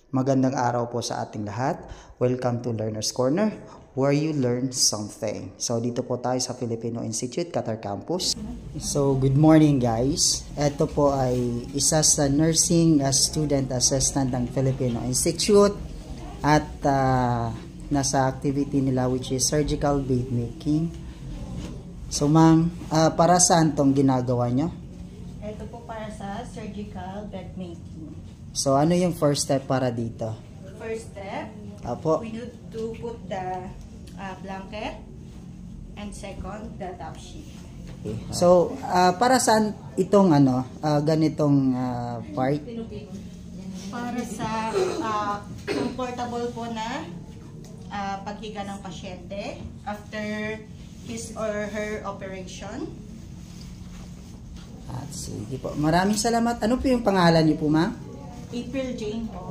Magandang araw po sa ating lahat. Welcome to Learner's Corner, where you learn something. So dito po tayo sa Filipino Institute, Qatar Campus. So good morning guys. Ito po ay isa sa nursing student assistant ng Filipino Institute at nasa activity nila which is surgical bead making. So ma'am, para saan tong ginagawa nyo? Ito po para sa surgical bed making. So ano yung first step para dito? First step, Apo. we need to put the blanket, and second, the top sheet. Okay. So para saan itong ganitong part? Para sa comfortable po na paghiga ng pasyente after his or her operation. At sige po. Maraming salamat. Ano po yung pangalan niyo po, ma'am? April Jane po.